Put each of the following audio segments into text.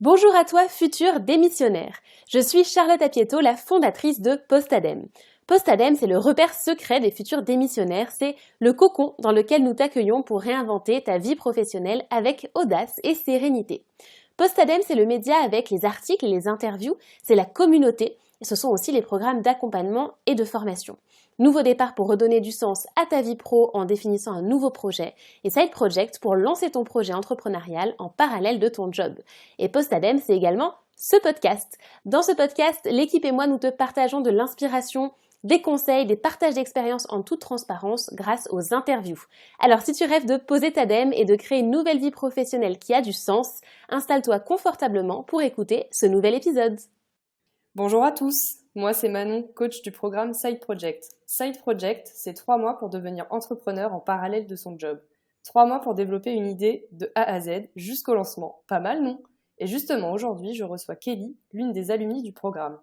Bonjour à toi, futur démissionnaire. Je suis Charlotte Apieto, la fondatrice de Postadem. Postadem, c'est le repère secret des futurs démissionnaires. C'est le cocon dans lequel nous t'accueillons pour réinventer ta vie professionnelle avec audace et sérénité. Postadem, c'est le média avec les articles et les interviews. C'est la communauté. Et ce sont aussi les programmes d'accompagnement et de formation. Nouveau départ pour redonner du sens à ta vie pro en définissant un nouveau projet et Side Project pour lancer ton projet entrepreneurial en parallèle de ton job. Et Postadem, c'est également ce podcast. Dans ce podcast, l'équipe et moi, nous te partageons de l'inspiration, des conseils, des partages d'expériences en toute transparence grâce aux interviews. Alors si tu rêves de poser ta dème et de créer une nouvelle vie professionnelle qui a du sens, installe-toi confortablement pour écouter ce nouvel épisode. Bonjour à tous, moi c'est Manon, coach du programme Side Project. Side Project, c'est 3 mois pour devenir entrepreneur en parallèle de son job. 3 mois pour développer une idée de A à Z jusqu'au lancement. Pas mal, non? Et justement, aujourd'hui, je reçois Kelly, l'une des alumnies du programme.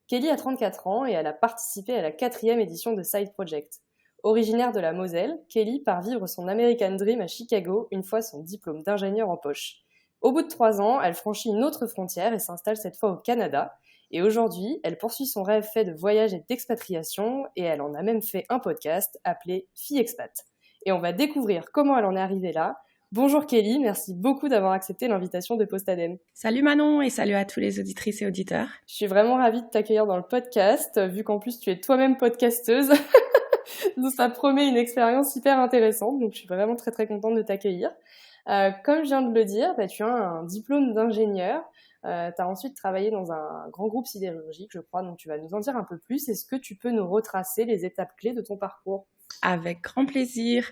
Kelly a 34 ans et elle a participé à la 4e édition de Side Project. Originaire de la Moselle, Kelly part vivre son American Dream à Chicago une fois son diplôme d'ingénieur en poche. Au bout de 3 ans, elle franchit une autre frontière et s'installe cette fois au Canada. Et aujourd'hui, elle poursuit son rêve fait de voyage et d'expatriation et elle en a même fait un podcast appelé Fille Expat. Et on va découvrir comment elle en est arrivée là. Bonjour Kelly, merci beaucoup d'avoir accepté l'invitation de Postadem. Salut Manon et salut à tous les auditrices et auditeurs. Je suis vraiment ravie de t'accueillir dans le podcast, vu qu'en plus tu es toi-même podcasteuse. Donc ça promet une expérience hyper intéressante, donc je suis vraiment très très contente de t'accueillir. Comme je viens de le dire, tu as un diplôme d'ingénieur. Tu as ensuite travaillé dans un grand groupe sidérurgique, je crois, donc tu vas nous en dire un peu plus. Est-ce que tu peux nous retracer les étapes clés de ton parcours ? Avec grand plaisir.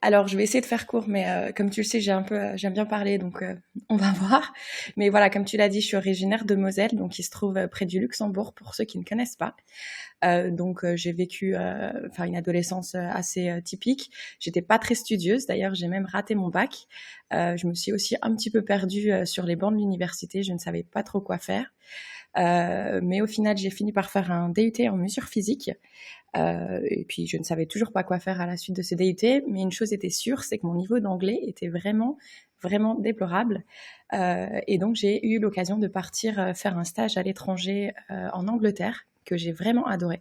Alors, je vais essayer de faire court, mais comme tu le sais, j'aime bien parler, donc on va voir. Mais voilà, comme tu l'as dit, je suis originaire de Moselle, donc qui se trouve près du Luxembourg, pour ceux qui ne connaissent pas. J'ai vécu une adolescence assez typique. J'étais pas très studieuse, d'ailleurs, j'ai même raté mon bac. Je me suis aussi un petit peu perdue sur les bancs de l'université, je ne savais pas trop quoi faire. Mais au final, j'ai fini par faire un DUT en mesure physique. Et puis, je ne savais toujours pas quoi faire à la suite de ce DUT. Mais une chose était sûre, c'est que mon niveau d'anglais était vraiment, vraiment déplorable. Et donc, j'ai eu l'occasion de partir faire un stage à l'étranger en Angleterre, que j'ai vraiment adoré.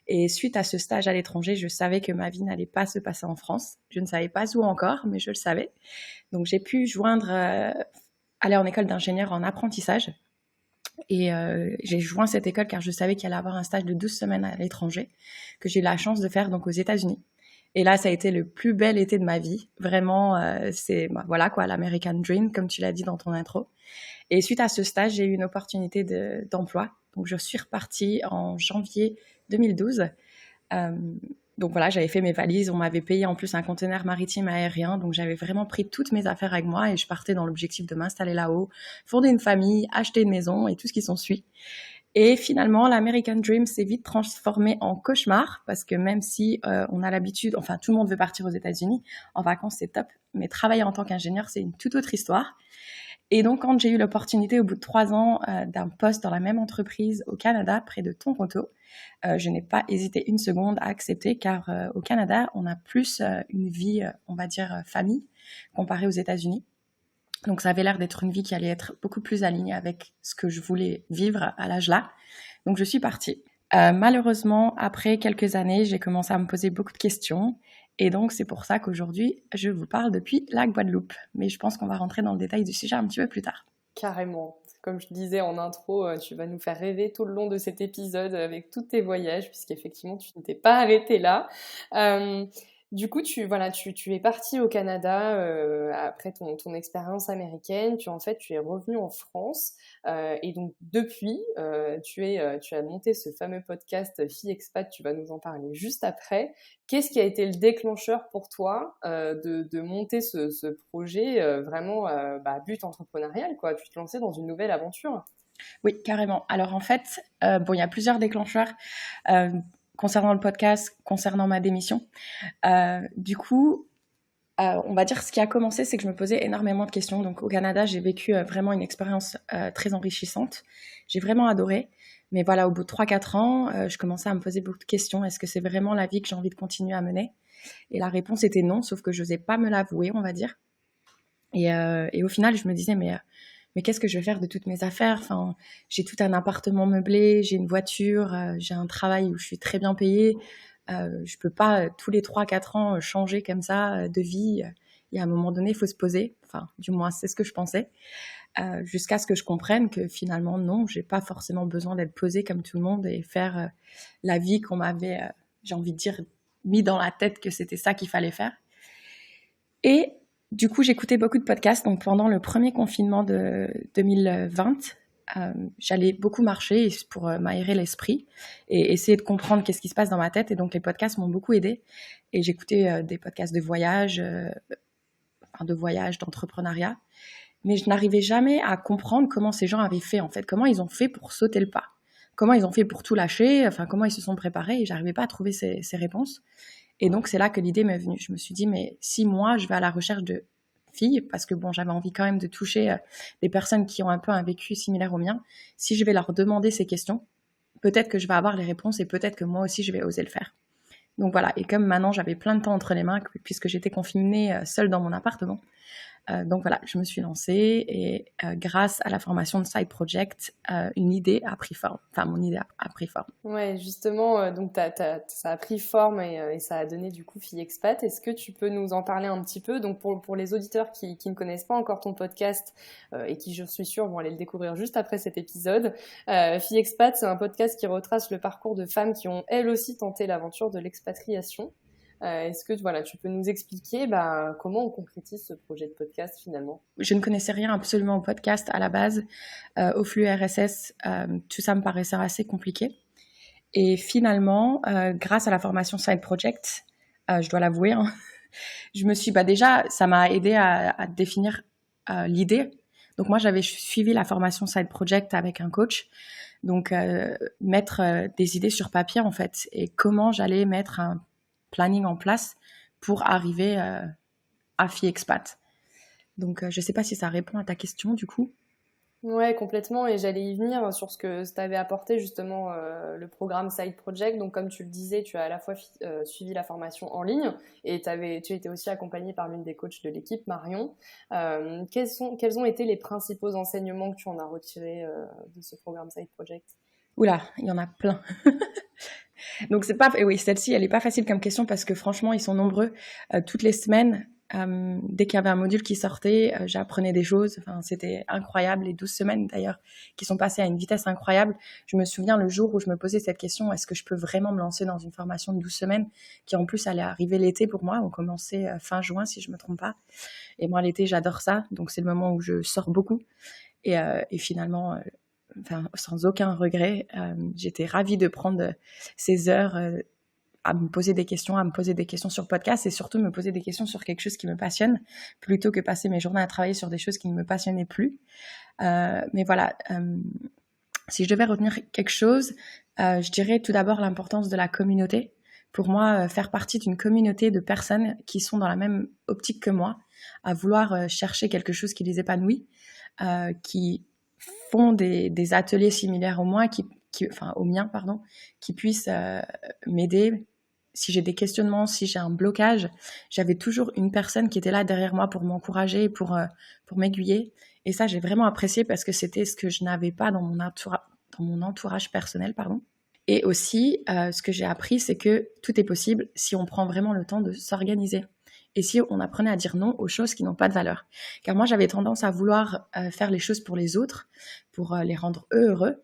Et suite à ce stage à l'étranger, je savais que ma vie n'allait pas se passer en France. Je ne savais pas où encore, mais je le savais. Donc, j'ai pu aller en école d'ingénieur en apprentissage. Et j'ai joint cette école car je savais qu'il allait avoir un stage de 12 semaines à l'étranger, que j'ai eu la chance de faire donc aux États-Unis. Et là, ça a été le plus bel été de ma vie. Vraiment, voilà quoi, l'American Dream, comme tu l'as dit dans ton intro. Et suite à ce stage, j'ai eu une opportunité d'emploi. Donc, je suis repartie en janvier 2012. Donc voilà, j'avais fait mes valises, on m'avait payé en plus un conteneur maritime aérien, donc j'avais vraiment pris toutes mes affaires avec moi et je partais dans l'objectif de m'installer là-haut, fonder une famille, acheter une maison et tout ce qui s'ensuit. Et finalement, l'American Dream s'est vite transformé en cauchemar parce que même si on a l'habitude, enfin tout le monde veut partir aux États-Unis, en vacances c'est top, mais travailler en tant qu'ingénieur c'est une toute autre histoire. Et donc, quand j'ai eu l'opportunité, au bout de 3 ans, d'un poste dans la même entreprise au Canada, près de Toronto, je n'ai pas hésité une seconde à accepter, car au Canada, on a plus une vie, on va dire, famille, comparée aux États-Unis. Donc, ça avait l'air d'être une vie qui allait être beaucoup plus alignée avec ce que je voulais vivre à l'âge-là. Donc, je suis partie. Malheureusement, après quelques années, j'ai commencé à me poser beaucoup de questions. Et donc, c'est pour ça qu'aujourd'hui, je vous parle depuis la Guadeloupe. Mais je pense qu'on va rentrer dans le détail du sujet un petit peu plus tard. Carrément. Comme je disais en intro, tu vas nous faire rêver tout le long de cet épisode avec tous tes voyages, puisqu'effectivement, tu ne t'es pas arrêté là. Du coup, tu es parti au Canada après ton expérience américaine. Tu es revenu en France et donc depuis, tu as monté ce fameux podcast Fille Expat. Tu vas nous en parler juste après. Qu'est-ce qui a été le déclencheur pour toi de monter ce projet vraiment à but entrepreneurial, quoi? Tu te lançais dans une nouvelle aventure. Oui, carrément. Alors en fait, il y a plusieurs déclencheurs. Concernant le podcast, concernant ma démission. Du coup, on va dire ce qui a commencé, c'est que je me posais énormément de questions. Donc au Canada, j'ai vécu vraiment une expérience très enrichissante. J'ai vraiment adoré. Mais voilà, au bout de 3-4 ans, je commençais à me poser beaucoup de questions. Est-ce que c'est vraiment la vie que j'ai envie de continuer à mener ? Et la réponse était non, sauf que je n'osais pas me l'avouer, on va dire. Et au final, je me disais, mais mais qu'est-ce que je vais faire de toutes mes affaires? Enfin, j'ai tout un appartement meublé, j'ai une voiture, j'ai un travail où je suis très bien payée. Je peux pas tous les 3-4 ans changer comme ça de vie. Et à un moment donné, il faut se poser. Enfin, du moins, c'est ce que je pensais. Jusqu'à ce que je comprenne que finalement, non, j'ai pas forcément besoin d'être posée comme tout le monde et faire la vie qu'on m'avait, j'ai envie de dire, mis dans la tête que c'était ça qu'il fallait faire. Et du coup, j'écoutais beaucoup de podcasts. Donc, pendant le premier confinement de 2020, j'allais beaucoup marcher pour m'aérer l'esprit et essayer de comprendre qu'est-ce qui se passe dans ma tête. Et donc, les podcasts m'ont beaucoup aidée. Et j'écoutais des podcasts de voyage, d'entrepreneuriat. Mais je n'arrivais jamais à comprendre comment ces gens avaient fait, en fait. Comment ils ont fait pour sauter le pas. Comment ils ont fait pour tout lâcher. Enfin, comment ils se sont préparés. Et j'arrivais pas à trouver ces réponses. Et donc, c'est là que l'idée m'est venue. Je me suis dit, mais si moi, je vais à la recherche de filles, parce que bon, j'avais envie quand même de toucher des personnes qui ont un peu un vécu similaire au mien, si je vais leur demander ces questions, peut-être que je vais avoir les réponses et peut-être que moi aussi, je vais oser le faire. Donc voilà, et comme maintenant, j'avais plein de temps entre les mains, puisque j'étais confinée seule dans mon appartement, donc voilà, je me suis lancée et grâce à la formation de Side Project, une idée a pris forme. Enfin, mon idée a pris forme. Ouais, justement, donc ça a pris forme et ça a donné du coup Fille Expat. Est-ce que tu peux nous en parler un petit peu? Donc pour les auditeurs qui ne connaissent pas encore ton podcast et qui, je suis sûre, vont aller le découvrir juste après cet épisode, Fille Expat, c'est un podcast qui retrace le parcours de femmes qui ont elles aussi tenté l'aventure de l'expatriation. Est-ce que voilà, tu peux nous expliquer comment on concrétise ce projet de podcast finalement? Je ne connaissais rien absolument au podcast à la base, au flux RSS, tout ça me paraissait assez compliqué. Et finalement, grâce à la formation Side Project, je dois l'avouer, hein, je me suis, déjà, ça m'a aidé à définir l'idée. Donc moi, j'avais suivi la formation Side Project avec un coach. Donc mettre des idées sur papier en fait, et comment j'allais mettre un planning en place pour arriver à Fille Expat. Donc je sais pas si ça répond à ta question du coup. Ouais, complètement. Et j'allais y venir sur ce que t'avait apporté justement le programme Side Project. Donc, comme tu le disais, tu as à la fois suivi la formation en ligne et tu étais aussi accompagnée par l'une des coachs de l'équipe, Marion. Quels ont été les principaux enseignements que tu en as retirés de ce programme Side Project? Oula, il y en a plein. Donc c'est pas, oui, celle-ci, elle est pas facile comme question parce que franchement, ils sont nombreux. Toutes les semaines, dès qu'il y avait un module qui sortait, j'apprenais des choses. Enfin, c'était incroyable. Les 12 semaines d'ailleurs, qui sont passées à une vitesse incroyable. Je me souviens le jour où je me posais cette question, est-ce que je peux vraiment me lancer dans une formation de 12 semaines qui en plus allait arriver l'été pour moi. On commençait fin juin si je me trompe pas. Et moi l'été, j'adore ça. Donc c'est le moment où je sors beaucoup. Et finalement, sans aucun regret, j'étais ravie de prendre ces heures à me poser des questions sur podcast et surtout me poser des questions sur quelque chose qui me passionne plutôt que passer mes journées à travailler sur des choses qui ne me passionnaient plus. Mais voilà, si je devais retenir quelque chose, je dirais tout d'abord l'importance de la communauté. Pour moi, faire partie d'une communauté de personnes qui sont dans la même optique que moi, à vouloir chercher quelque chose qui les épanouit, qui font des ateliers similaires au mien, qui puissent m'aider. Si j'ai des questionnements, si j'ai un blocage, j'avais toujours une personne qui était là derrière moi pour m'encourager, pour m'aiguiller. Et ça, j'ai vraiment apprécié parce que c'était ce que je n'avais pas dans mon entourage personnel, pardon. Et aussi, ce que j'ai appris, c'est que tout est possible si on prend vraiment le temps de s'organiser. Et si on apprenait à dire non aux choses qui n'ont pas de valeur. Car moi, j'avais tendance à vouloir faire les choses pour les autres, pour les rendre eux heureux.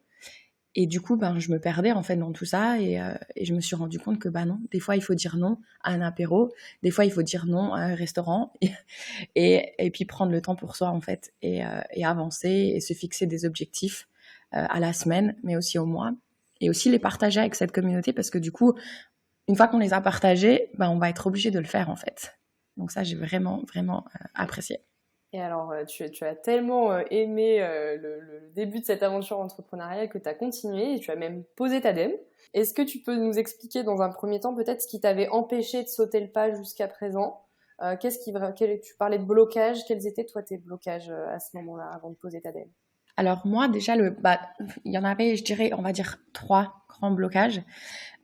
Et du coup, je me perdais en fait dans tout ça et je me suis rendu compte que non, des fois, il faut dire non à un apéro, des fois, il faut dire non à un restaurant et puis prendre le temps pour soi en fait et avancer et se fixer des objectifs à la semaine, mais aussi au mois et aussi les partager avec cette communauté parce que du coup, une fois qu'on les a partagés, on va être obligé de le faire en fait. Donc ça, j'ai vraiment, vraiment apprécié. Et alors, tu as tellement aimé le début de cette aventure entrepreneuriale que tu as continué et tu as même posé ta DEM. Est-ce que tu peux nous expliquer dans un premier temps peut-être ce qui t'avait empêché de sauter le pas jusqu'à présent Tu parlais de blocage. Quels étaient, toi, tes blocages à ce moment-là, avant de poser ta DEM? Alors moi, déjà, il y en avait, je dirais, on va dire 3 grands blocages.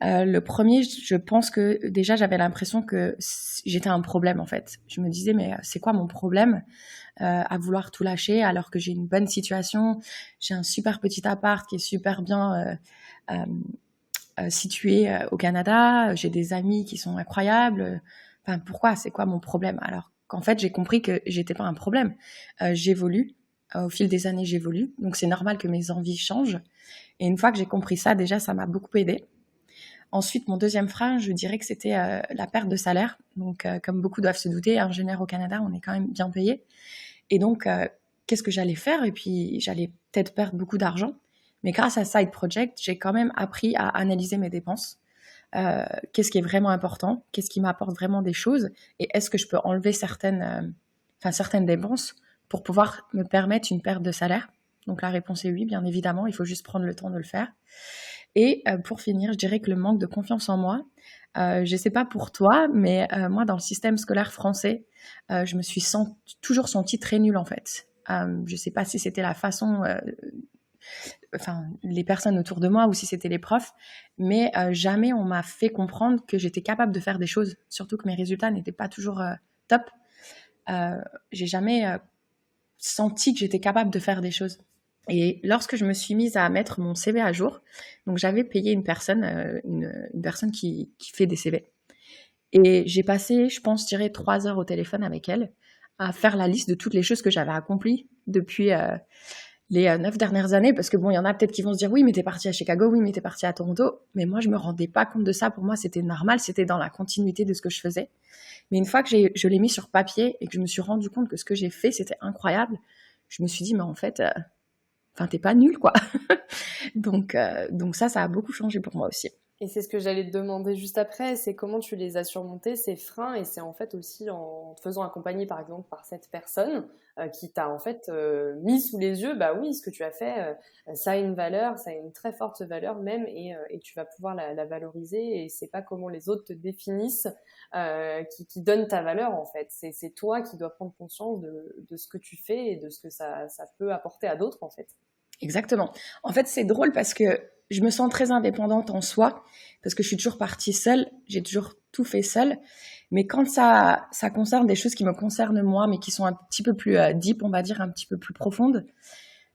Le premier, je pense que déjà, j'avais l'impression que j'étais un problème, en fait. Je me disais, mais c'est quoi mon problème à vouloir tout lâcher alors que j'ai une bonne situation, j'ai un super petit appart qui est super bien situé au Canada, j'ai des amis qui sont incroyables. Enfin, pourquoi? C'est quoi mon problème? Alors qu'en fait, j'ai compris que j'étais pas un problème. J'évolue. Au fil des années, j'évolue. Donc, c'est normal que mes envies changent. Et une fois que j'ai compris ça, déjà, ça m'a beaucoup aidée. Ensuite, mon deuxième frein, je dirais que c'était la perte de salaire. Donc, comme beaucoup doivent se douter, ingénieur au Canada, on est quand même bien payé. Et donc, qu'est-ce que j'allais faire? Et puis, j'allais peut-être perdre beaucoup d'argent. Mais grâce à Side Project, j'ai quand même appris à analyser mes dépenses. Qu'est-ce qui est vraiment important? Qu'est-ce qui m'apporte vraiment des choses? Et est-ce que je peux enlever certaines dépenses pour pouvoir me permettre une perte de salaire? Donc, la réponse est oui, bien évidemment. Il faut juste prendre le temps de le faire. Et pour finir, je dirais que le manque de confiance en moi, je ne sais pas pour toi, mais moi, dans le système scolaire français, je me suis toujours sentie très nulle, en fait. Je ne sais pas si c'était la façon, les personnes autour de moi ou si c'était les profs, mais jamais on m'a fait comprendre que j'étais capable de faire des choses, surtout que mes résultats n'étaient pas toujours top. J'ai jamais senti que j'étais capable de faire des choses. Et lorsque je me suis mise à mettre mon CV à jour, donc j'avais payé une personne qui fait des CV. Et j'ai passé, je pense, 3 heures au téléphone avec elle à faire la liste de toutes les choses que j'avais accomplies depuis les 9 dernières années. Parce que bon, il y en a peut-être qui vont se dire, oui, mais t'es partie à Chicago, oui, mais t'es partie à Toronto. Mais moi, je me rendais pas compte de ça. Pour moi, c'était normal, c'était dans la continuité de ce que je faisais. Mais une fois que je l'ai mis sur papier et que je me suis rendu compte que ce que j'ai fait, c'était incroyable, je me suis dit, mais en fait... t'es pas nul, quoi. Donc ça a beaucoup changé pour moi aussi. Et c'est ce que j'allais te demander juste après, c'est comment tu les as surmontés, ces freins, et c'est en fait aussi en te faisant accompagner par exemple par cette personne qui t'a en fait mis sous les yeux, bah oui, ce que tu as fait, ça a une valeur, ça a une très forte valeur même, et tu vas pouvoir la valoriser, et c'est pas comment les autres te définissent qui donne ta valeur en fait, c'est toi qui dois prendre conscience de ce que tu fais et de ce que ça peut apporter à d'autres en fait. Exactement. En fait, c'est drôle parce que je me sens très indépendante en soi, parce que je suis toujours partie seule, j'ai toujours tout fait seule. Mais quand ça concerne des choses qui me concernent moi, mais qui sont un petit peu plus deep, on va dire, un petit peu plus profondes,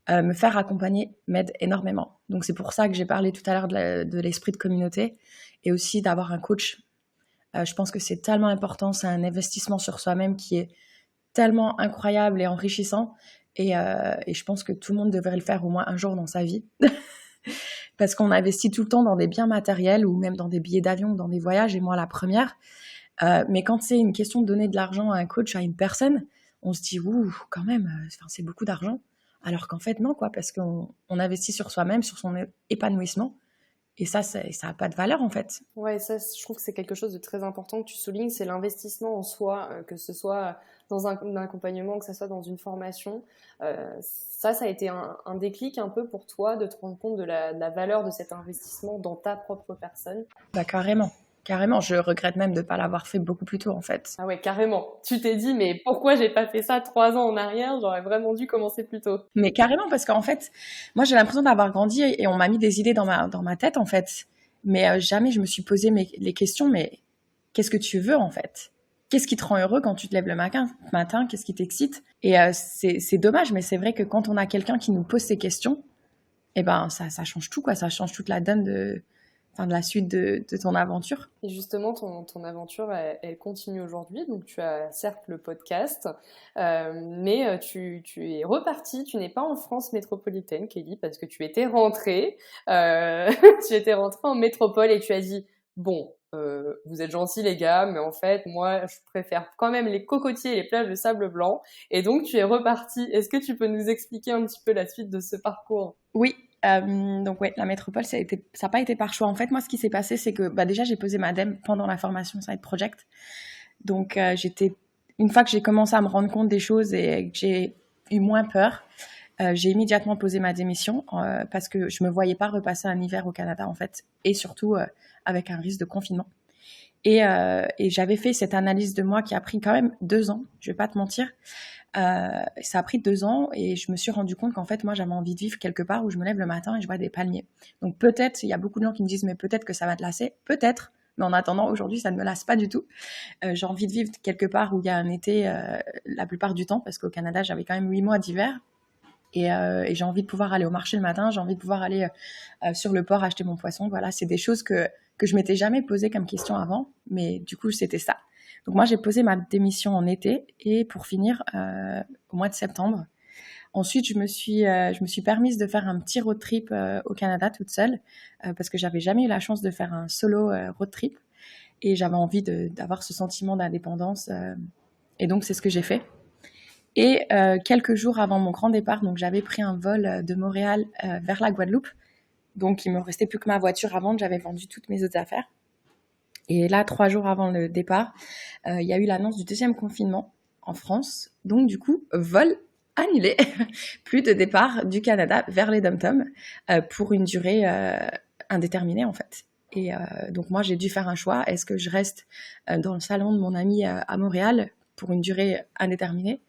me faire accompagner m'aide énormément. Donc c'est pour ça que j'ai parlé tout à l'heure de l'esprit de communauté et aussi d'avoir un coach. Je pense que c'est tellement important, c'est un investissement sur soi-même qui est tellement incroyable et enrichissant. Et je pense que tout le monde devrait le faire au moins un jour dans sa vie. Parce qu'on investit tout le temps dans des biens matériels ou même dans des billets d'avion ou dans des voyages, et moi la première. Mais quand c'est une question de donner de l'argent à un coach, à une personne, on se dit, ouh, quand même, c'est beaucoup d'argent. Alors qu'en fait, non, quoi, parce qu'on investit sur soi-même, sur son épanouissement. Et ça n'a pas de valeur, en fait. Ouais, ça, je trouve que c'est quelque chose de très important que tu soulignes, c'est l'investissement en soi, que ce soit dans un accompagnement, que ce soit dans une formation. Ça a été un déclic un peu pour toi de te rendre compte de la valeur de cet investissement dans ta propre personne. Bah, carrément. Carrément, je regrette même de ne pas l'avoir fait beaucoup plus tôt, en fait. Ah ouais, carrément. Tu t'es dit, mais pourquoi j'ai pas fait ça 3 ans en arrière? J'aurais vraiment dû commencer plus tôt. Mais carrément, parce qu'en fait, moi, j'ai l'impression d'avoir grandi et on m'a mis des idées dans ma tête, en fait. Mais jamais je me suis posé les questions, mais qu'est-ce que tu veux, en fait? Qu'est-ce qui te rend heureux quand tu te lèves le matin? Qu'est-ce qui t'excite? Et c'est dommage, mais c'est vrai que quand on a quelqu'un qui nous pose ces questions, eh ben, ça change tout, quoi. Ça change toute la donne de la suite de ton aventure. Et justement, ton aventure, elle continue aujourd'hui. Donc, tu as certes le podcast, mais tu es repartie. Tu n'es pas en France métropolitaine, Kelly, parce que tu étais rentrée. Tu étais rentrée en métropole et tu as dit, bon, vous êtes gentils les gars, mais en fait, moi, je préfère quand même les cocotiers et les plages de sable blanc. Et donc, tu es repartie. Est-ce que tu peux nous expliquer un petit peu la suite de ce parcours? Oui. Donc ouais, la métropole, ça n'a pas été par choix. En fait, moi, ce qui s'est passé, c'est que déjà, j'ai posé ma DEM pendant la formation Side Project. Donc, une fois que j'ai commencé à me rendre compte des choses et que j'ai eu moins peur, j'ai immédiatement posé ma démission parce que je me voyais pas repasser un hiver au Canada, en fait, et surtout avec un risque de confinement. Et j'avais fait cette analyse de moi qui a pris quand même 2 ans, je vais pas te mentir. Ça a pris 2 ans et je me suis rendu compte qu'en fait, moi, j'avais envie de vivre quelque part où je me lève le matin et je vois des palmiers. Donc peut-être, il y a beaucoup de gens qui me disent, mais peut-être que ça va te lasser. Peut-être. Mais en attendant, aujourd'hui, ça ne me lasse pas du tout. J'ai envie de vivre quelque part où il y a un été la plupart du temps, parce qu'au Canada, j'avais quand même 8 mois d'hiver. Et j'ai envie de pouvoir aller au marché le matin, j'ai envie de pouvoir aller sur le port acheter mon poisson. Voilà, c'est des choses que je m'étais jamais posé comme question avant, mais du coup, c'était ça. Donc moi, j'ai posé ma démission en été et pour finir au mois de septembre. Ensuite, je me suis permise de faire un petit road trip au Canada toute seule parce que j'avais jamais eu la chance de faire un solo road trip et j'avais envie d'avoir ce sentiment d'indépendance et donc c'est ce que j'ai fait. Et quelques jours avant mon grand départ, donc j'avais pris un vol de Montréal vers la Guadeloupe. Donc il me restait plus que ma voiture à vendre, j'avais vendu toutes mes autres affaires. Et là, 3 jours avant le départ, il y a eu l'annonce du 2e confinement en France. Donc du coup, vol annulé, plus de départ du Canada vers les Dom-Tom pour une durée indéterminée en fait. Et donc moi, j'ai dû faire un choix. Est-ce que je reste dans le salon de mon ami à Montréal pour une durée indéterminée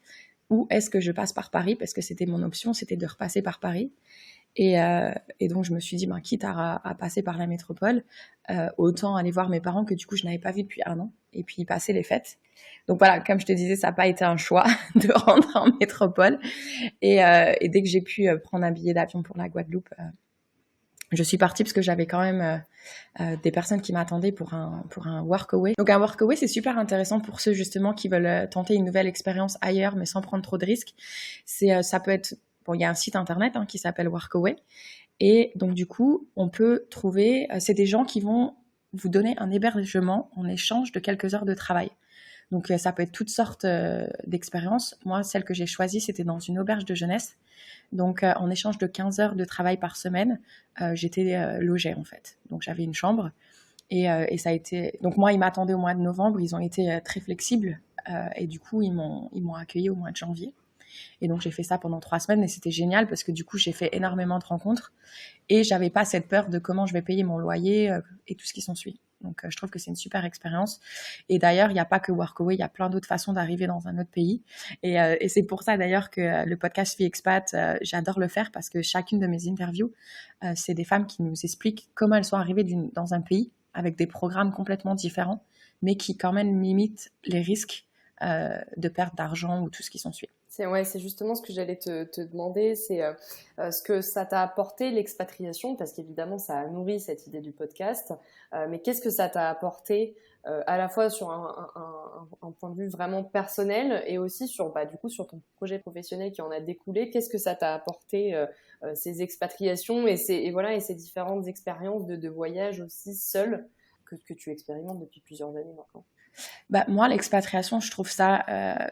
ou est-ce que je passe par Paris parce que c'était mon option, c'était de repasser par Paris. Et donc je me suis dit, quitte à passer par la métropole, autant aller voir mes parents que du coup je n'avais pas vu depuis 1 an et puis passer les fêtes. Donc voilà, comme je te disais, ça n'a pas été un choix de rentrer en métropole. Et dès que j'ai pu prendre un billet d'avion pour la Guadeloupe, je suis partie parce que j'avais quand même des personnes qui m'attendaient pour un workaway. Donc un workaway, c'est super intéressant pour ceux justement qui veulent tenter une nouvelle expérience ailleurs mais sans prendre trop de risques. Ça peut être, il y a un site internet qui s'appelle Workaway et donc du coup, on peut trouver, c'est des gens qui vont vous donner un hébergement en échange de quelques heures de travail. Donc ça peut être toutes sortes d'expériences. Moi, celle que j'ai choisie, c'était dans une auberge de jeunesse. Donc en échange de 15 heures de travail par semaine, j'étais logée en fait. Donc j'avais une chambre et ça a été. Donc moi, ils m'attendaient au mois de novembre. Ils ont été très flexibles et du coup, ils m'ont accueilli au mois de janvier. Et donc j'ai fait ça pendant 3 semaines et c'était génial parce que du coup j'ai fait énormément de rencontres et j'avais pas cette peur de comment je vais payer mon loyer et tout ce qui s'ensuit. Donc je trouve que c'est une super expérience. Et d'ailleurs il n'y a pas que Workaway, il y a plein d'autres façons d'arriver dans un autre pays. Et c'est pour ça d'ailleurs que le podcast Fille Expat, j'adore le faire parce que chacune de mes interviews, c'est des femmes qui nous expliquent comment elles sont arrivées dans un pays avec des programmes complètement différents, mais qui quand même limitent les risques de perte d'argent ou tout ce qui s'ensuit. C'est justement ce que j'allais te demander, c'est ce que ça t'a apporté l'expatriation, parce qu'évidemment ça a nourri cette idée du podcast, mais qu'est-ce que ça t'a apporté à la fois sur un point de vue vraiment personnel et aussi sur sur ton projet professionnel qui en a découlé. Qu'est-ce que ça t'a apporté ces expatriations et ces différentes expériences de voyage aussi seul que tu expérimentes depuis plusieurs années maintenant? Moi, l'expatriation, je trouve ça,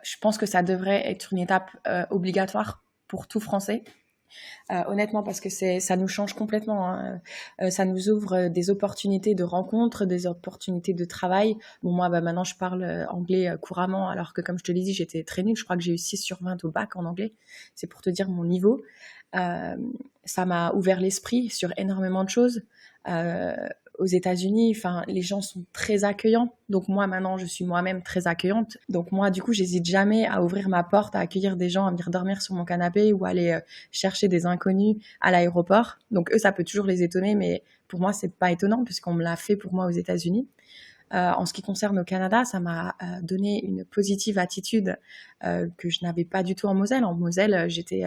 je pense que ça devrait être une étape obligatoire pour tout Français. Honnêtement, parce que ça nous change complètement. Ça nous ouvre des opportunités de rencontres, des opportunités de travail. Bon, moi, maintenant, je parle anglais couramment, alors que, comme je te l'ai dit, j'étais très nulle. Je crois que j'ai eu 6/20 au bac en anglais. C'est pour te dire mon niveau. Ça m'a ouvert l'esprit sur énormément de choses. Aux États-Unis, les gens sont très accueillants. Donc moi, maintenant, je suis moi-même très accueillante. Donc moi, du coup, j'hésite jamais à ouvrir ma porte, à accueillir des gens, à venir dormir sur mon canapé ou aller chercher des inconnus à l'aéroport. Donc eux, ça peut toujours les étonner, mais pour moi, c'est pas étonnant puisqu'on me l'a fait pour moi aux États-Unis. En ce qui concerne au Canada, ça m'a donné une positive attitude que je n'avais pas du tout en Moselle. En Moselle, j'étais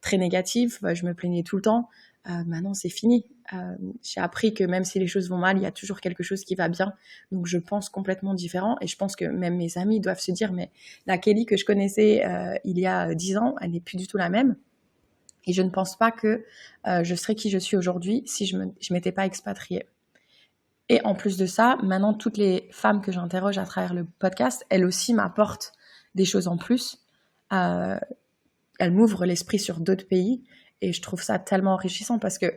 très négative, je me plaignais tout le temps. Maintenant, c'est fini. J'ai appris que même si les choses vont mal, il y a toujours quelque chose qui va bien. Donc, je pense complètement différent. Et je pense que même mes amis doivent se dire, mais la Kelly que je connaissais il y a 10 ans, elle n'est plus du tout la même. Et je ne pense pas que je serais qui je suis aujourd'hui si je m'étais pas expatriée. Et en plus de ça, maintenant, toutes les femmes que j'interroge à travers le podcast, elles aussi m'apportent des choses en plus. Elles m'ouvrent l'esprit sur d'autres pays. Et je trouve ça tellement enrichissant parce que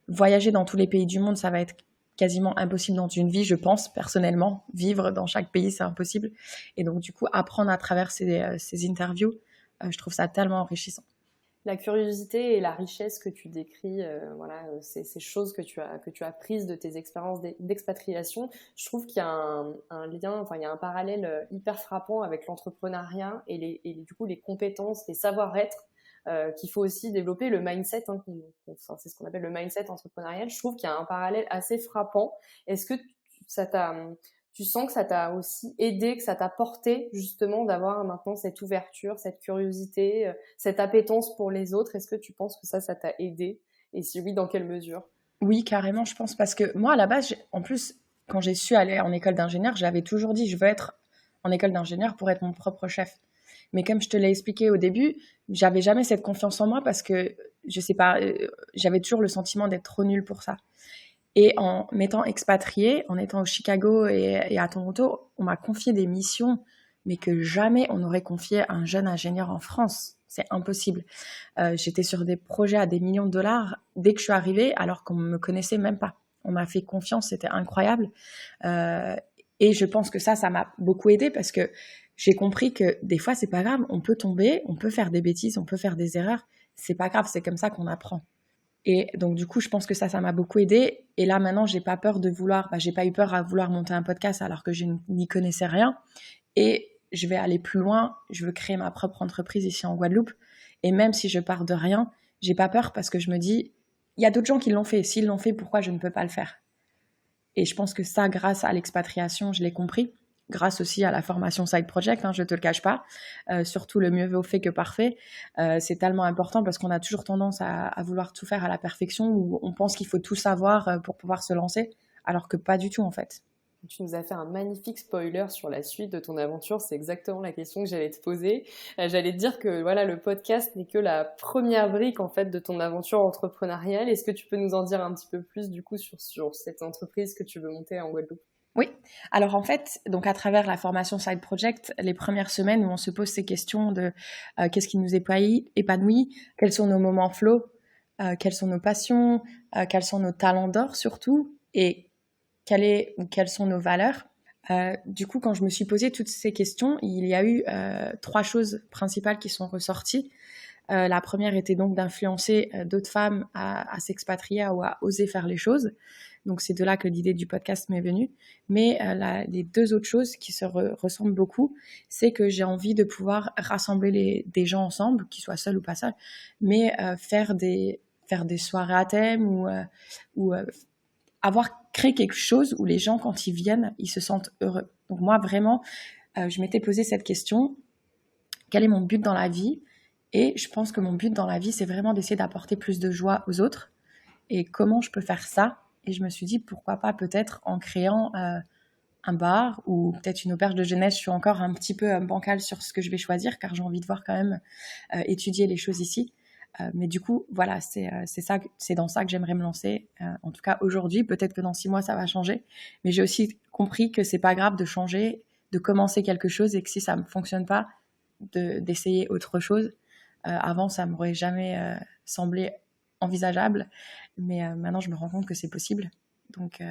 voyager dans tous les pays du monde, ça va être quasiment impossible dans une vie, je pense, personnellement. Vivre dans chaque pays, c'est impossible. Et donc, du coup, apprendre à travers ces interviews, je trouve ça tellement enrichissant. La curiosité et la richesse que tu décris, ces choses que tu as prises de tes expériences d'expatriation, je trouve qu'il y a un lien, enfin il y a un parallèle hyper frappant avec l'entrepreneuriat et du coup les compétences, les savoir-être qu'il faut aussi développer, le mindset, hein, c'est ce qu'on appelle le mindset entrepreneurial. Je trouve qu'il y a un parallèle assez frappant. Est-ce que tu sens que ça t'a aussi aidé, que ça t'a porté justement d'avoir maintenant cette ouverture, cette curiosité, cette appétence pour les autres? Est-ce que tu penses que ça t'a aidé? Et si oui, dans quelle mesure? Oui, carrément, je pense, parce que moi, à la base, en plus, quand j'ai su aller en école d'ingénieur, j'avais toujours dit, je veux être en école d'ingénieur pour être mon propre chef. Mais comme je te l'ai expliqué au début, j'avais jamais cette confiance en moi parce que, je sais pas, j'avais toujours le sentiment d'être trop nulle pour ça. Et en m'étant expatriée, en étant au Chicago et à Toronto, on m'a confié des missions, mais que jamais on aurait confié à un jeune ingénieur en France. C'est impossible. J'étais sur des projets à des millions de dollars dès que je suis arrivée, alors qu'on ne me connaissait même pas. On m'a fait confiance, c'était incroyable. Et je pense que ça m'a beaucoup aidée parce que j'ai compris que des fois, c'est pas grave. On peut tomber, on peut faire des bêtises, on peut faire des erreurs. C'est pas grave, c'est comme ça qu'on apprend. Et donc, du coup, je pense que ça m'a beaucoup aidée. Et là, maintenant, j'ai pas peur de vouloir, j'ai pas eu peur à vouloir monter un podcast alors que je n'y connaissais rien. Et je vais aller plus loin. Je veux créer ma propre entreprise ici en Guadeloupe. Et même si je pars de rien, j'ai pas peur parce que je me dis, il y a d'autres gens qui l'ont fait. S'ils l'ont fait, pourquoi je ne peux pas le faire? Et je pense que ça, grâce à l'expatriation, je l'ai compris. Grâce aussi à la formation Side Project, je ne te le cache pas. Surtout le mieux vaut fait que parfait. C'est tellement important parce qu'on a toujours tendance à vouloir tout faire à la perfection où on pense qu'il faut tout savoir pour pouvoir se lancer, alors que pas du tout en fait. Tu nous as fait un magnifique spoiler sur la suite de ton aventure. C'est exactement la question que j'allais te poser. J'allais te dire que voilà, le podcast n'est que la première brique en fait de ton aventure entrepreneuriale. Est-ce que tu peux nous en dire un petit peu plus du coup sur cette entreprise que tu veux monter en Guadeloupe? Oui, alors en fait, donc à travers la formation Side Project, les premières semaines où on se pose ces questions de qu'est-ce qui nous épanouit, quels sont nos moments flow, quelles sont nos passions, quels sont nos talents d'or surtout, et quelles sont nos valeurs. Du coup, quand je me suis posé toutes ces questions, il y a eu 3 choses principales qui sont ressorties. La première était donc d'influencer d'autres femmes à s'expatrier ou à oser faire les choses. Donc, c'est de là que l'idée du podcast m'est venue. Mais les 2 autres choses qui se ressemblent beaucoup, c'est que j'ai envie de pouvoir rassembler des gens ensemble, qu'ils soient seuls ou pas seuls, mais faire des soirées à thème ou avoir créé quelque chose où les gens, quand ils viennent, ils se sentent heureux. Donc moi, vraiment, je m'étais posé cette question, quel est mon but dans la vie? Et je pense que mon but dans la vie, c'est vraiment d'essayer d'apporter plus de joie aux autres. Et comment je peux faire ça? Et je me suis dit, pourquoi pas peut-être en créant un bar ou peut-être une auberge de jeunesse. Je suis encore un petit peu bancale sur ce que je vais choisir, car j'ai envie de voir quand même étudier les choses ici. Mais du coup, voilà, c'est dans ça que j'aimerais me lancer. En tout cas, aujourd'hui, peut-être que dans 6 mois, ça va changer. Mais j'ai aussi compris que c'est pas grave de changer, de commencer quelque chose et que si ça me fonctionne pas, d'essayer autre chose. Avant, ça m'aurait jamais semblé envisageable. Mais maintenant, je me rends compte que c'est possible. Donc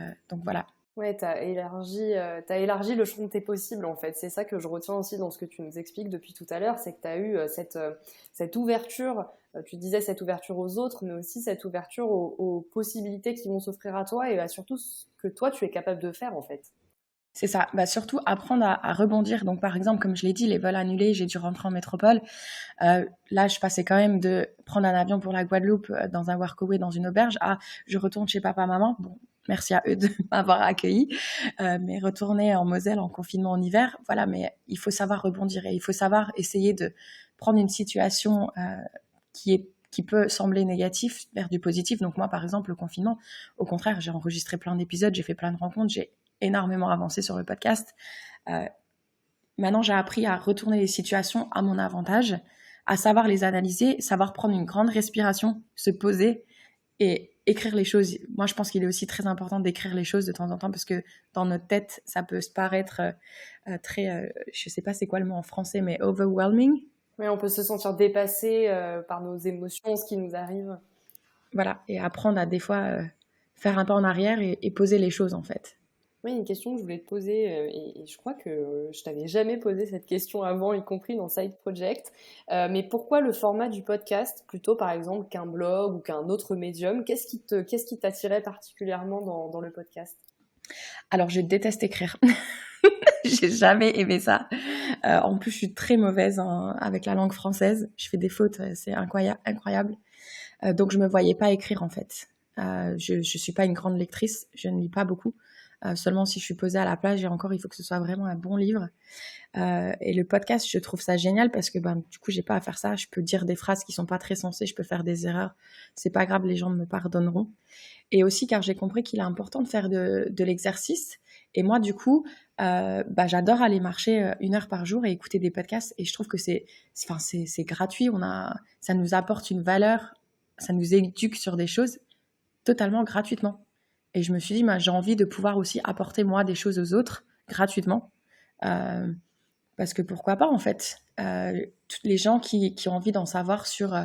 voilà. Ouais, t'as élargi le champ de tes possibles en fait. C'est ça que je retiens aussi dans ce que tu nous expliques depuis tout à l'heure, c'est que t'as eu cette ouverture, tu disais cette ouverture aux autres, mais aussi cette ouverture aux possibilités qui vont s'offrir à toi et surtout ce que toi tu es capable de faire en fait. C'est ça, surtout apprendre à rebondir. Donc par exemple, comme je l'ai dit, les vols annulés, j'ai dû rentrer en métropole. Là, je passais quand même de prendre un avion pour la Guadeloupe dans un workaway dans une auberge à je retourne chez papa-maman. Bon, merci à eux de m'avoir accueilli. Mais retourner en Moselle en confinement en hiver, voilà, mais il faut savoir rebondir et il faut savoir essayer de prendre une situation qui peut sembler négative vers du positif. Donc moi, par exemple, le confinement, au contraire, j'ai enregistré plein d'épisodes, j'ai fait plein de rencontres, j'ai énormément avancé sur le podcast. Maintenant, j'ai appris à retourner les situations à mon avantage, à savoir les analyser, savoir prendre une grande respiration, se poser et écrire les choses. Moi, je pense qu'il est aussi très important d'écrire les choses de temps en temps parce que dans notre tête, ça peut se paraître très, je sais pas c'est quoi le mot en français, mais overwhelming. Oui, on peut se sentir dépassé par nos émotions, ce qui nous arrive. Voilà, et apprendre à des fois faire un pas en arrière et poser les choses en fait. Oui, une question que je voulais te poser, et je crois que je t'avais jamais posé cette question avant, y compris dans Side Project. Mais pourquoi le format du podcast plutôt, par exemple, qu'un blog ou qu'un autre médium? Qu'est-ce qui t'attirait particulièrement dans le podcast? Alors, je déteste écrire. J'ai jamais aimé ça. En plus, je suis très mauvaise avec la langue française. Je fais des fautes, c'est incroyable. Donc, je me voyais pas écrire en fait. Je suis pas une grande lectrice, je ne lis pas beaucoup. Seulement si je suis posée à la plage et encore, il faut que ce soit vraiment un bon livre. Et le podcast, je trouve ça génial parce que du coup, j'ai pas à faire ça. Je peux dire des phrases qui sont pas très sensées, je peux faire des erreurs. C'est pas grave, les gens me pardonneront. Et aussi car j'ai compris qu'il est important de faire de l'exercice. Et moi, du coup, j'adore aller marcher 1 heure par jour et écouter des podcasts. Et je trouve que c'est gratuit. Ça nous apporte une valeur, ça nous éduque sur des choses totalement gratuitement. Et je me suis dit, j'ai envie de pouvoir aussi apporter moi des choses aux autres gratuitement. Parce que pourquoi pas en fait. Toutes les gens qui ont envie d'en savoir sur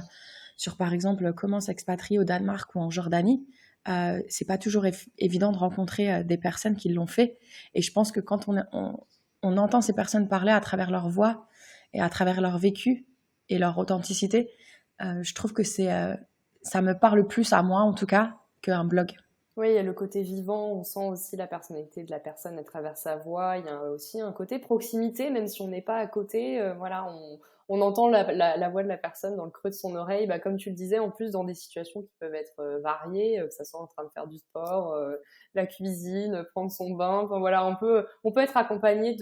par exemple comment s'expatrier au Danemark ou en Jordanie, c'est pas toujours évident de rencontrer des personnes qui l'ont fait. Et je pense que quand on entend ces personnes parler à travers leur voix et à travers leur vécu et leur authenticité, je trouve que ça me parle plus à moi en tout cas qu'un blog. Oui, il y a le côté vivant, on sent aussi la personnalité de la personne à travers sa voix. Il y a aussi un côté proximité, même si on n'est pas à côté. Voilà, on entend la voix de la personne dans le creux de son oreille. Comme tu le disais, en plus dans des situations qui peuvent être variées, que ça soit en train de faire du sport, la cuisine, prendre son bain. Enfin voilà, on peut être accompagné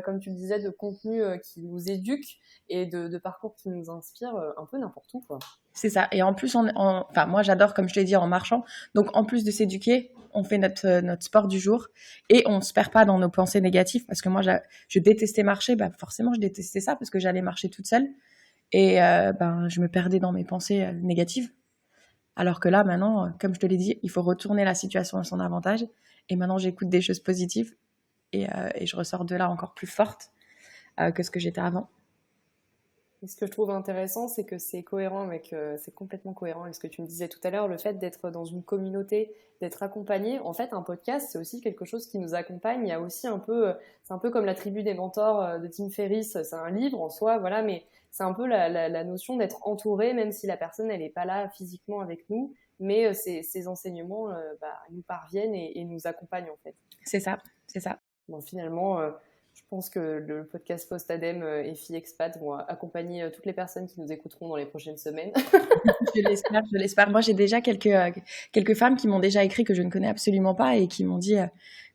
comme tu le disais, de contenus qui nous éduquent et de parcours qui nous inspirent un peu n'importe où, quoi. C'est ça. Et en plus, moi, j'adore, comme je te l'ai dit, en marchant. Donc, en plus de s'éduquer, on fait notre sport du jour et on se perd pas dans nos pensées négatives. Parce que moi, je détestais marcher. Forcément, je détestais ça parce que j'allais marcher toute seule. Et je me perdais dans mes pensées négatives. Alors que là, maintenant, comme je te l'ai dit, il faut retourner la situation à son avantage. Et maintenant, j'écoute des choses positives et je ressors de là encore plus forte que ce que j'étais avant. Et ce que je trouve intéressant, c'est que c'est complètement cohérent avec ce que tu me disais tout à l'heure, le fait d'être dans une communauté, d'être accompagné. En fait, un podcast, c'est aussi quelque chose qui nous accompagne. Il y a aussi c'est un peu comme la tribu des mentors de Tim Ferriss. C'est un livre en soi, voilà, mais c'est un peu la notion d'être entouré, même si la personne, elle n'est pas là physiquement avec nous, mais ces enseignements nous parviennent et nous accompagnent, en fait. C'est ça, c'est ça. Bon, finalement, je pense que le podcast Post-ADEM et Filles Expat vont accompagner toutes les personnes qui nous écouteront dans les prochaines semaines. Je l'espère. Moi, j'ai déjà quelques femmes qui m'ont déjà écrit que je ne connais absolument pas et qui m'ont dit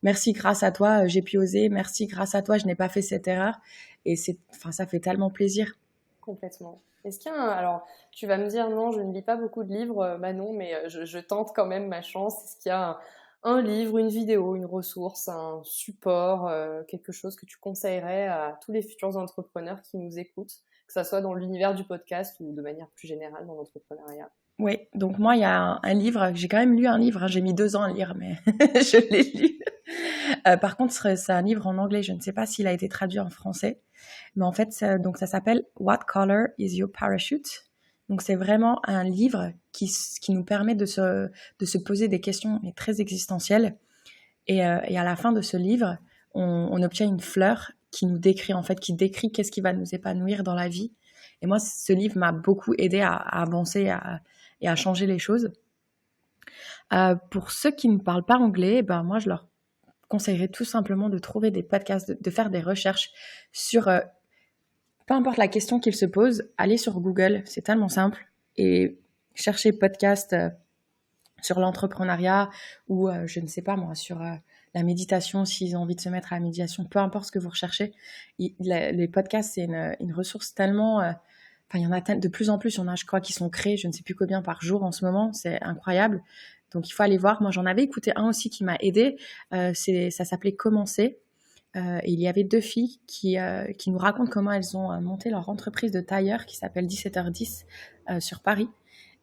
merci, grâce à toi, j'ai pu oser. Merci, grâce à toi, je n'ai pas fait cette erreur. Et ça fait tellement plaisir. Complètement. Est-ce qu'il y a alors, tu vas me dire non, je ne lis pas beaucoup de livres. Non, mais je tente quand même ma chance. Est-ce qu'il y a un livre, une vidéo, une ressource, un support, quelque chose que tu conseillerais à tous les futurs entrepreneurs qui nous écoutent, que ça soit dans l'univers du podcast ou de manière plus générale dans l'entrepreneuriat? Oui, donc moi, il y a un livre, j'ai quand même lu un livre, j'ai mis 2 ans à le lire, mais je l'ai lu. Par contre, c'est un livre en anglais, je ne sais pas s'il a été traduit en français, mais en fait, ça s'appelle What Color is Your Parachute? Donc c'est vraiment un livre qui nous permet de se poser des questions mais très existentielles. Et à la fin de ce livre, on obtient une fleur qui nous décrit, en fait, qui décrit qu'est-ce qui va nous épanouir dans la vie. Et moi, ce livre m'a beaucoup aidé à avancer et à changer les choses. Pour ceux qui ne parlent pas anglais, moi, je leur conseillerais tout simplement de trouver des podcasts, de faire des recherches sur peu importe la question qu'ils se posent, allez sur Google, c'est tellement simple, et cherchez podcast sur l'entrepreneuriat ou je ne sais pas moi, sur la méditation, s'ils ont envie de se mettre à la méditation, peu importe ce que vous recherchez. Les podcasts, c'est une ressource tellement... il y en a de plus en plus, il y en a, je crois, qui sont créés, je ne sais plus combien par jour en ce moment, c'est incroyable. Donc, il faut aller voir. Moi, j'en avais écouté un aussi qui m'a aidée. Ça s'appelait Commencer. Et il y avait 2 filles qui nous racontent comment elles ont monté leur entreprise de tailleur qui s'appelle 17h10 sur Paris.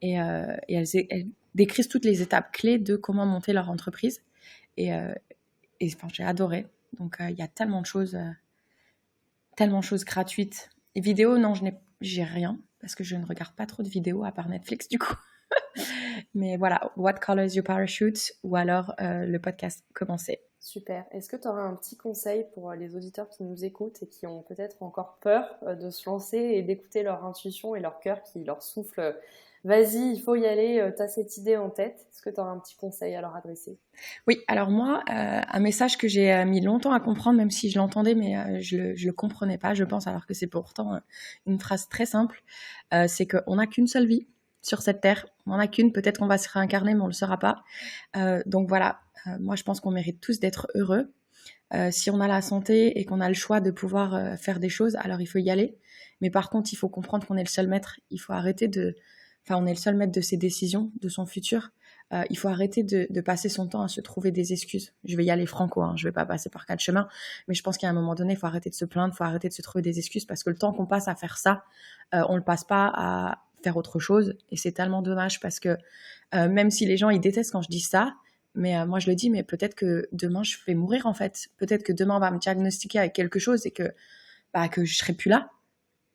Et elles décrivent toutes les étapes clés de comment monter leur entreprise. Et j'ai adoré. Donc, il y a tellement de choses gratuites. Et vidéos, non, j'ai rien parce que je ne regarde pas trop de vidéos à part Netflix du coup. Mais voilà, What Color is Your Parachute ou alors le podcast Commencer. Super. Est-ce que tu auras un petit conseil pour les auditeurs qui nous écoutent et qui ont peut-être encore peur de se lancer et d'écouter leur intuition et leur cœur qui leur souffle vas-y, il faut y aller, t'as cette idée en tête. Est-ce que tu auras un petit conseil à leur adresser? Oui, alors moi, un message que j'ai mis longtemps à comprendre, même si je l'entendais, mais je le comprenais pas, je pense, alors que c'est pourtant une phrase très simple, c'est qu'on n'a qu'une seule vie sur cette terre. On n'en a qu'une, peut-être qu'on va se réincarner, mais on ne le saura pas. Donc voilà, moi je pense qu'on mérite tous d'être heureux. Si on a la santé et qu'on a le choix de pouvoir faire des choses, alors il faut y aller. Mais par contre, il faut comprendre qu'on est le seul maître. Il faut arrêter de... Enfin, on est le seul maître de ses décisions, de son futur. Il faut arrêter de passer son temps à se trouver des excuses. Je vais y aller franco, hein, je vais pas passer par quatre chemins, mais je pense qu'à un moment donné, il faut arrêter de se plaindre, il faut arrêter de se trouver des excuses, parce que le temps qu'on passe à faire ça, on le passe pas à faire autre chose, et c'est tellement dommage, parce que même si les gens, ils détestent quand je dis ça, mais moi je le dis, mais peut-être que demain je vais mourir en fait, peut-être que demain on va me diagnostiquer avec quelque chose et que je serai plus là.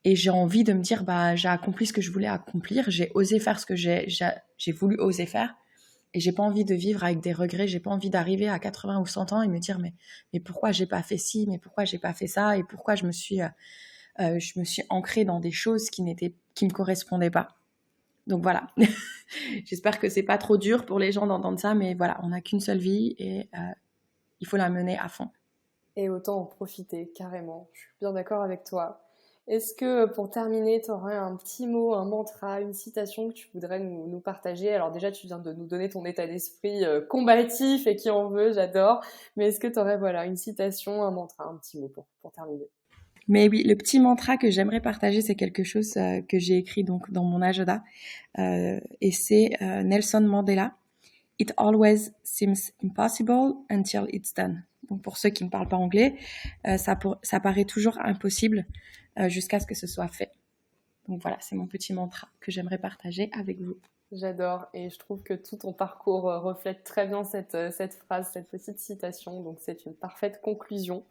Et j'ai envie de me dire, j'ai accompli ce que je voulais accomplir, j'ai osé faire ce que j'ai voulu oser faire, et j'ai pas envie de vivre avec des regrets, j'ai pas envie d'arriver à 80 ou 100 ans et me dire, mais pourquoi j'ai pas fait ci, mais pourquoi j'ai pas fait ça, et pourquoi je me suis ancrée dans des choses qui me correspondaient pas. Donc voilà, j'espère que c'est pas trop dur pour les gens d'entendre ça, mais voilà, on n'a qu'une seule vie et il faut la mener à fond. Et autant en profiter, carrément. Je suis bien d'accord avec toi. Est-ce que, pour terminer, tu aurais un petit mot, un mantra, une citation que tu voudrais nous partager? Alors déjà, tu viens de nous donner ton état d'esprit combatif et qui en veut, j'adore. Mais est-ce que tu aurais une citation, un mantra, un petit mot pour terminer? Mais oui, le petit mantra que j'aimerais partager, c'est quelque chose que j'ai écrit donc dans mon agenda. Et c'est Nelson Mandela. It always seems impossible until it's done. Donc pour ceux qui ne parlent pas anglais, ça paraît toujours impossible jusqu'à ce que ce soit fait. Donc voilà, c'est mon petit mantra que j'aimerais partager avec vous. J'adore, et je trouve que tout ton parcours reflète très bien cette phrase, cette petite citation. Donc c'est une parfaite conclusion.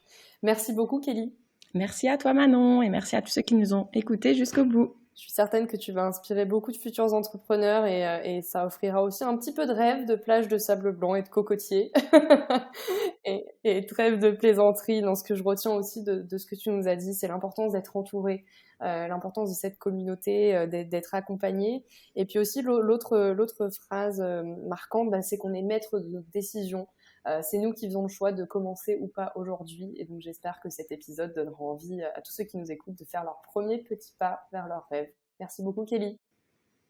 Merci beaucoup, Kelly. Merci à toi, Manon, et merci à tous ceux qui nous ont écoutés jusqu'au bout. Je suis certaine que tu vas inspirer beaucoup de futurs entrepreneurs et ça offrira aussi un petit peu de rêve de plage de sable blanc et de cocotiers et de rêve de plaisanterie. Dans ce que je retiens aussi de ce que tu nous as dit, c'est l'importance d'être entouré, l'importance de cette communauté, d'être accompagné. Et puis aussi l'autre phrase marquante, c'est qu'on est maître de notre décision. C'est nous qui faisons le choix de commencer ou pas aujourd'hui, et donc j'espère que cet épisode donnera envie à tous ceux qui nous écoutent de faire leur premier petit pas vers leur rêve. Merci beaucoup, Kelly.